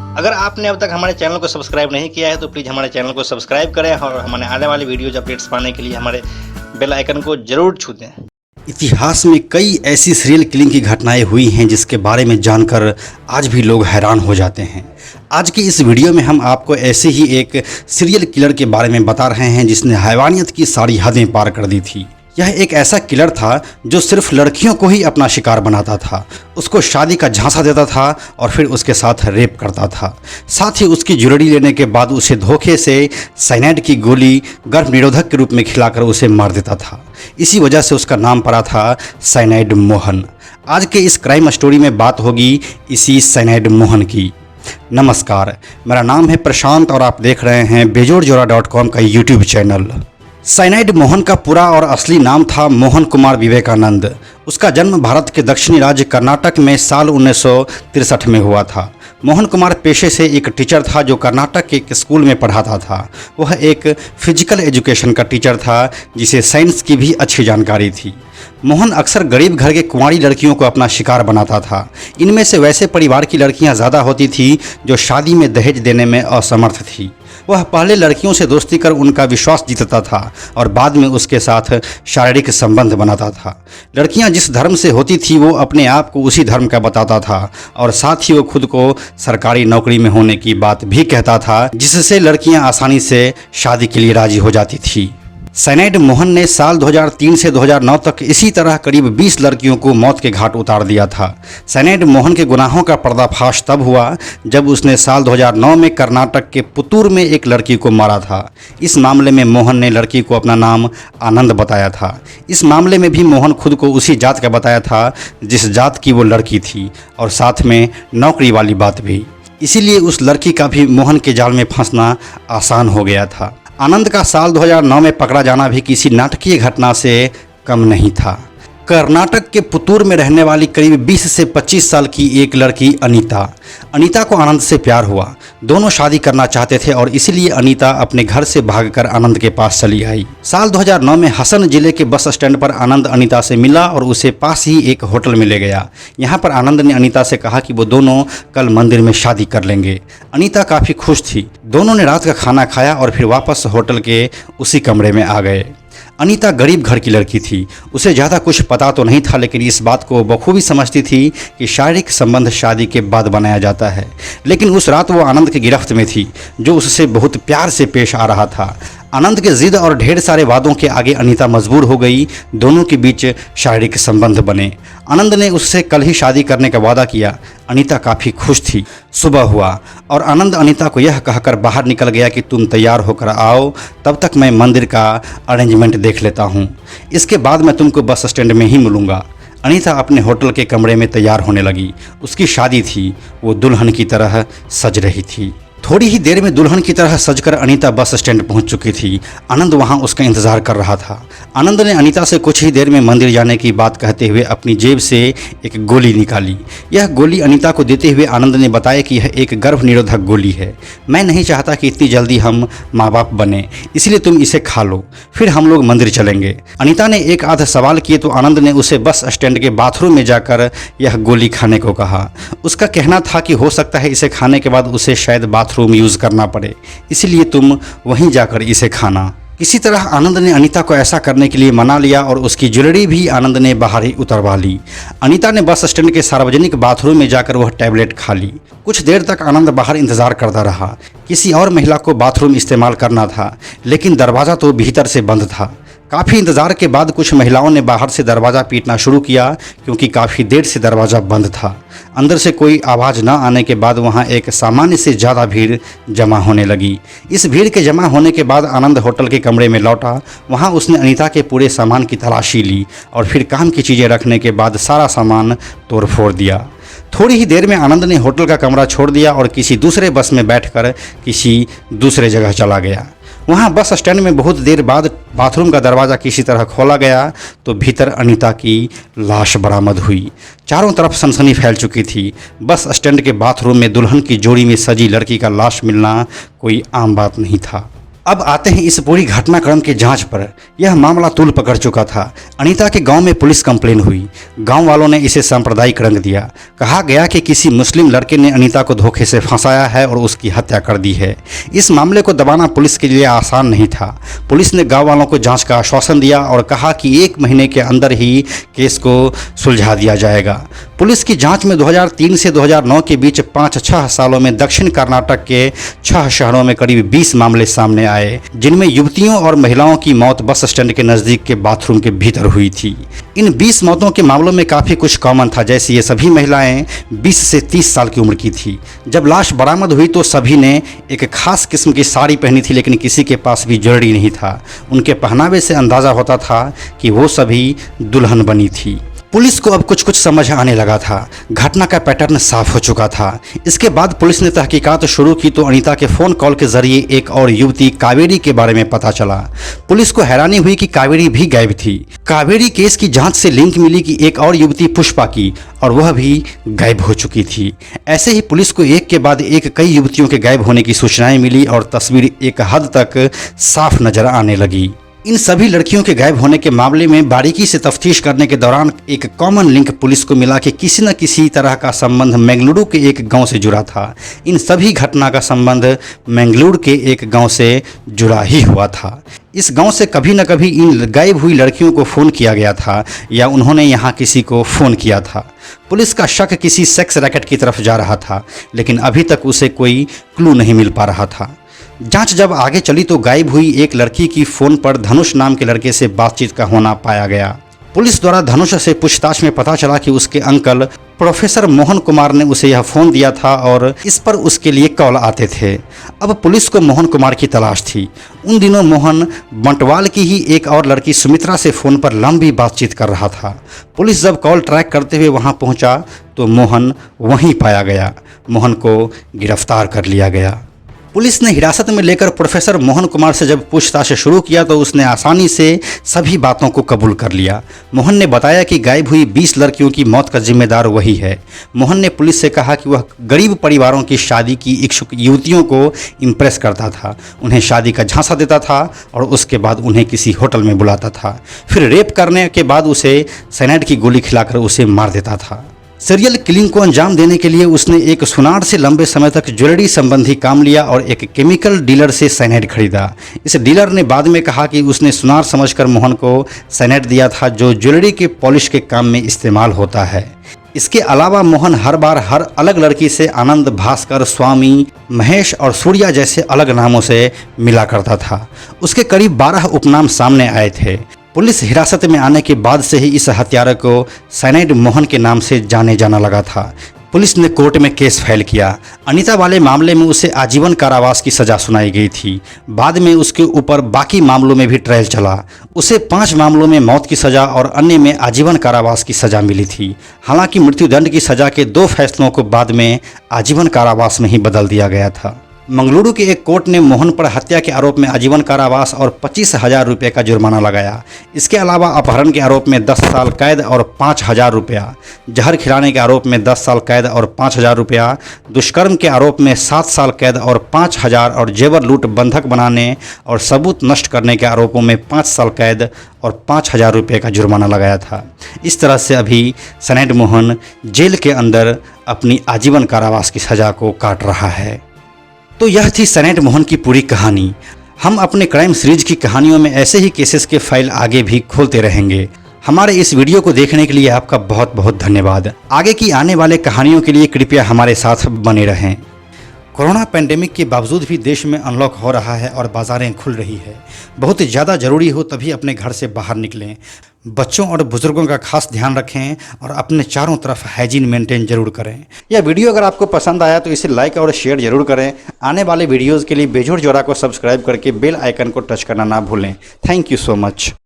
अगर आपने अब तक हमारे चैनल को सब्सक्राइब नहीं किया है तो प्लीज़ हमारे चैनल को सब्सक्राइब करें और हमारे आने वाली वीडियोज अपडेट्स पाने के लिए हमारे बेल आइकन को ज़रूर छू दें। इतिहास में कई ऐसी सीरियल किलिंग की घटनाएं हुई हैं जिसके बारे में जानकर आज भी लोग हैरान हो जाते हैं। आज की इस वीडियो में हम आपको ऐसे ही एक सीरियल किलर के बारे में बता रहे हैं जिसने हैवानियत की सारी हदें पार कर दी थी। यह एक ऐसा किलर था जो सिर्फ लड़कियों को ही अपना शिकार बनाता था, उसको शादी का झांसा देता था और फिर उसके साथ रेप करता था। साथ ही उसकी ज्वेलरी लेने के बाद उसे धोखे से साइनाइड की गोली गर्भ निरोधक के रूप में खिलाकर उसे मार देता था। इसी वजह से उसका नाम पड़ा था साइनाइड मोहन। आज के इस क्राइम स्टोरी में बात होगी इसी साइनाइड मोहन की। नमस्कार, मेरा नाम है प्रशांत और आप देख रहे हैं बेजोड़जोड़ा.com का यूट्यूब चैनल। साइनाइड मोहन का पूरा और असली नाम था मोहन कुमार विवेकानंद। उसका जन्म भारत के दक्षिणी राज्य कर्नाटक में साल 1963 में हुआ था। मोहन कुमार पेशे से एक टीचर था जो कर्नाटक के एक स्कूल में पढ़ाता था। वह एक फिजिकल एजुकेशन का टीचर था जिसे साइंस की भी अच्छी जानकारी थी। मोहन अक्सर गरीब घर के कुंवारी लड़कियों को अपना शिकार बनाता था। इनमें से वैसे परिवार की लड़कियां ज़्यादा होती थी जो शादी में दहेज देने में असमर्थ थी। वह पहले लड़कियों से दोस्ती कर उनका विश्वास जीतता था और बाद में उसके साथ शारीरिक संबंध बनाता था। लड़कियां जिस धर्म से होती थी वो अपने आप को उसी धर्म का बताता था और साथ ही वो खुद को सरकारी नौकरी में होने की बात भी कहता था, जिससे लड़कियां आसानी से शादी के लिए राजी हो जाती थी। साइनाइड मोहन ने साल 2003 से 2009 तक इसी तरह करीब 20 लड़कियों को मौत के घाट उतार दिया था। साइनाइड मोहन के गुनाहों का पर्दाफाश तब हुआ जब उसने साल 2009 में कर्नाटक के पुतूर में एक लड़की को मारा था। इस मामले में मोहन ने लड़की को अपना नाम आनंद बताया था। इस मामले में भी मोहन खुद को उसी जात का बताया था जिस जात की वो लड़की थी और साथ में नौकरी वाली बात भी। इसीलिए उस लड़की का भी मोहन के जाल में फंसना आसान हो गया था। आनंद का साल 2009 में पकड़ा जाना भी किसी नाटकीय घटना से कम नहीं था। कर्नाटक के पुतूर में रहने वाली करीब 20 से 25 साल की एक लड़की अनीता को आनंद से प्यार हुआ। दोनों शादी करना चाहते थे और इसीलिए अनीता अपने घर से भागकर आनंद के पास चली आई। साल 2009 में हसन जिले के बस स्टैंड पर आनंद अनीता से मिला और उसे पास ही एक होटल में ले गया। यहाँ पर आनंद ने अनीता से कहा कि वो दोनों कल मंदिर में शादी कर लेंगे। अनीता काफ़ी खुश थी। दोनों ने रात का खाना खाया और फिर वापस होटल के उसी कमरे में आ गए। अनीता गरीब घर की लड़की थी। उसे ज़्यादा कुछ पता तो नहीं था, लेकिन इस बात को बखूबी समझती थी कि शारीरिक संबंध शादी के बाद बनाया जाता है। लेकिन उस रात वो आनंद की गिरफ्त में थी जो उससे बहुत प्यार से पेश आ रहा था। आनंद के जिद और ढेर सारे वादों के आगे अनीता मजबूर हो गई। दोनों के बीच शारीरिक संबंध बने। आनंद ने उससे कल ही शादी करने का वादा किया। अनीता काफ़ी खुश थी। सुबह हुआ और आनंद अनीता को यह कहकर बाहर निकल गया कि तुम तैयार होकर आओ, तब तक मैं मंदिर का अरेंजमेंट देख लेता हूँ। इसके बाद मैं तुमको बस स्टैंड में ही मिलूँगा। अनीता अपने होटल के कमरे में तैयार होने लगी। उसकी शादी थी, वो दुल्हन की तरह सज रही थी। थोड़ी ही देर में दुल्हन की तरह सजकर अनीता बस स्टैंड पहुंच चुकी थी। आनंद वहां उसका इंतजार कर रहा था। आनंद ने अनीता से कुछ ही देर में मंदिर जाने की बात कहते हुए अपनी जेब से एक गोली निकाली। यह गोली अनीता को देते हुए आनंद ने बताया कि यह एक गर्भ निरोधक गोली है। मैं नहीं चाहता कि इतनी जल्दी हम माँ बाप बने, इसलिए तुम इसे खा लो, फिर हम लोग मंदिर चलेंगे। अनीता ने एक आध सवाल किए तो आनंद ने उसे बस स्टैंड के बाथरूम में जाकर यह गोली खाने को कहा। उसका कहना था कि हो सकता है इसे खाने के बाद उसे शायद बाथरूम यूज करना पड़े, इसलिए तुम वहीं जाकर इसे खाना। किसी तरह आनंद ने अनीता को ऐसा करने के लिए मना लिया और उसकी ज्वेलरी भी आनंद ने बाहर ही उतरवा ली। अनीता ने बस स्टैंड के सार्वजनिक बाथरूम में जाकर वह टैबलेट खा ली। कुछ देर तक आनंद बाहर इंतजार करता रहा। किसी और महिला को बाथरूम इस्तेमाल करना था, लेकिन दरवाज़ा तो भीतर से बंद था। काफ़ी इंतज़ार के बाद कुछ महिलाओं ने बाहर से दरवाज़ा पीटना शुरू किया क्योंकि काफ़ी देर से दरवाज़ा बंद था। अंदर से कोई आवाज़ न आने के बाद वहां एक सामान्य से ज़्यादा भीड़ जमा होने लगी। इस भीड़ के जमा होने के बाद आनंद होटल के कमरे में लौटा। वहां उसने अनीता के पूरे सामान की तलाशी ली और फिर काम की चीज़ें रखने के बाद सारा सामान तोड़ फोड़ दिया। थोड़ी ही देर में आनंद ने होटल का कमरा छोड़ दिया और किसी दूसरे बस में बैठकर किसी दूसरे जगह चला गया। वहाँ बस स्टैंड में बहुत देर बाद बाथरूम का दरवाज़ा किसी तरह खोला गया तो भीतर अनीता की लाश बरामद हुई। चारों तरफ सनसनी फैल चुकी थी। बस स्टैंड के बाथरूम में दुल्हन की जोड़ी में सजी लड़की का लाश मिलना कोई आम बात नहीं था। अब आते हैं इस पूरी घटनाक्रम की जांच पर। यह मामला तूल पकड़ चुका था। अनीता के गांव में पुलिस कंप्लेन हुई। गांव वालों ने इसे सांप्रदायिक रंग दिया। कहा गया कि किसी मुस्लिम लड़के ने अनीता को धोखे से फंसाया है और उसकी हत्या कर दी है। इस मामले को दबाना पुलिस के लिए आसान नहीं था। पुलिस ने गाँव वालों को जाँच का आश्वासन दिया और कहा कि 1 महीने के अंदर ही केस को सुलझा दिया जाएगा। पुलिस की जांच में 2003 से 2009 के बीच 5-6 सालों में दक्षिण कर्नाटक के 6 शहरों में करीब 20 मामले सामने आए, जिनमें युवतियों और महिलाओं की मौत बस स्टैंड के नज़दीक के बाथरूम के भीतर हुई थी। इन 20 मौतों के मामलों में काफ़ी कुछ कॉमन था, जैसे ये सभी महिलाएं 20 से 30 साल की उम्र की थी। जब लाश बरामद हुई तो सभी ने एक खास किस्म की साड़ी पहनी थी, लेकिन किसी के पास भी ज्वेलरी नहीं था। उनके पहनावे से अंदाज़ा होता था कि वो सभी दुल्हन बनी थी। पुलिस को अब कुछ कुछ समझ आने लगा था। घटना का पैटर्न साफ हो चुका था। इसके बाद पुलिस ने तहकीकात शुरू की तो अनीता के फ़ोन कॉल के जरिए एक और युवती कावेरी के बारे में पता चला। पुलिस को हैरानी हुई कि कावेरी भी गायब थी। कावेरी केस की जांच से लिंक मिली कि एक और युवती पुष्पा की, और वह भी गायब हो चुकी थी। ऐसे ही पुलिस को एक के बाद एक कई युवतियों के गायब होने की सूचनाएं मिली और तस्वीर एक हद तक साफ नजर आने लगी। इन सभी लड़कियों के गायब होने के मामले में बारीकी से तफ्तीश करने के दौरान एक कॉमन लिंक पुलिस को मिला कि किसी न किसी तरह का संबंध मंगलुरु के एक गांव से जुड़ा था। इन सभी घटना का संबंध मंगलुरु के एक गांव से जुड़ा ही हुआ था। इस गांव से कभी न कभी इन गायब हुई लड़कियों को फ़ोन किया गया था या उन्होंने यहाँ किसी को फ़ोन किया था। पुलिस का शक किसी सेक्स रैकेट की तरफ जा रहा था, लेकिन अभी तक उसे कोई क्लू नहीं मिल पा रहा था। जांच जब आगे चली तो गायब हुई एक लड़की की फ़ोन पर धनुष नाम के लड़के से बातचीत का होना पाया गया। पुलिस द्वारा धनुष से पूछताछ में पता चला कि उसके अंकल प्रोफेसर मोहन कुमार ने उसे यह फ़ोन दिया था और इस पर उसके लिए कॉल आते थे। अब पुलिस को मोहन कुमार की तलाश थी। उन दिनों मोहन बंटवाल की ही एक और लड़की सुमित्रा से फ़ोन पर लंबी बातचीत कर रहा था। पुलिस जब कॉल ट्रैक करते हुए वहां पहुंचा तो मोहन वहीं पाया गया। मोहन को गिरफ्तार कर लिया गया। पुलिस ने हिरासत में लेकर प्रोफेसर मोहन कुमार से जब पूछताछ शुरू किया तो उसने आसानी से सभी बातों को कबूल कर लिया। मोहन ने बताया कि गायब हुई 20 लड़कियों की मौत का जिम्मेदार वही है। मोहन ने पुलिस से कहा कि वह गरीब परिवारों की शादी की इच्छुक युवतियों को इम्प्रेस करता था, उन्हें शादी का झांसा देता था और उसके बाद उन्हें किसी होटल में बुलाता था। फिर रेप करने के बाद उसे साइनाइड की गोली खिलाकर उसे मार देता था। सीरियल किलिंग को अंजाम देने के लिए उसने एक सुनार से लंबे समय तक ज्वेलरी संबंधी काम लिया और एक केमिकल डीलर से साइनाइड खरीदा। इस डीलर ने बाद में कहा कि उसने सुनार समझकर मोहन को साइनाइड दिया था, जो ज्वेलरी के पॉलिश के काम में इस्तेमाल होता है। इसके अलावा मोहन हर बार हर अलग लड़की से आनंद, भास्कर, स्वामी, महेश और सूर्या जैसे अलग नामों से मिला करता था। उसके करीब 12 उपनाम सामने आए थे। पुलिस हिरासत में आने के बाद से ही इस हत्यारे को साइनाइड मोहन के नाम से जाने जाना लगा था। पुलिस ने कोर्ट में केस फाइल किया। अनीता वाले मामले में उसे आजीवन कारावास की सज़ा सुनाई गई थी। बाद में उसके ऊपर बाकी मामलों में भी ट्रायल चला। उसे 5 मामलों में मौत की सज़ा और अन्य में आजीवन कारावास की सज़ा मिली थी। हालांकि मृत्युदंड की सज़ा के 2 फैसलों को बाद में आजीवन कारावास में ही बदल दिया गया था। मंगलुरु के एक कोर्ट ने मोहन पर हत्या के आरोप में आजीवन कारावास और 25,000 रुपये का जुर्माना लगाया। इसके अलावा अपहरण के आरोप में 10 साल कैद और 5,000 रुपया, जहर खिलाने के आरोप में 10 साल कैद और 5,000 रुपया, दुष्कर्म के आरोप में 7 साल कैद और 5,000 और जेवर लूट, बंधक बनाने और सबूत नष्ट करने के आरोपों में 5 साल कैद और 5,000 रुपये का जुर्माना लगाया था। इस तरह से अभी साइनाइड मोहन जेल के अंदर अपनी आजीवन कारावास की सज़ा को काट रहा है। तो यह थी साइनाइड मोहन की पूरी कहानी। हम अपने क्राइम सीरीज की कहानियों में ऐसे ही केसेस के फाइल आगे भी खोलते रहेंगे। हमारे इस वीडियो को देखने के लिए आपका बहुत बहुत धन्यवाद। आगे की आने वाले कहानियों के लिए कृपया हमारे साथ बने रहें। कोरोना पैंडेमिक के बावजूद भी देश में अनलॉक हो रहा है और बाज़ारें खुल रही है। बहुत ज़्यादा ज़रूरी हो तभी अपने घर से बाहर निकलें। बच्चों और बुजुर्गों का खास ध्यान रखें और अपने चारों तरफ हाइजीन मेंटेन जरूर करें। यह वीडियो अगर आपको पसंद आया तो इसे लाइक और शेयर जरूर करें। आने वाले वीडियोज़ के लिए बेजोड़ जोड़ा को सब्सक्राइब करके बेल आइकन को टच करना ना भूलें। Thank you so much.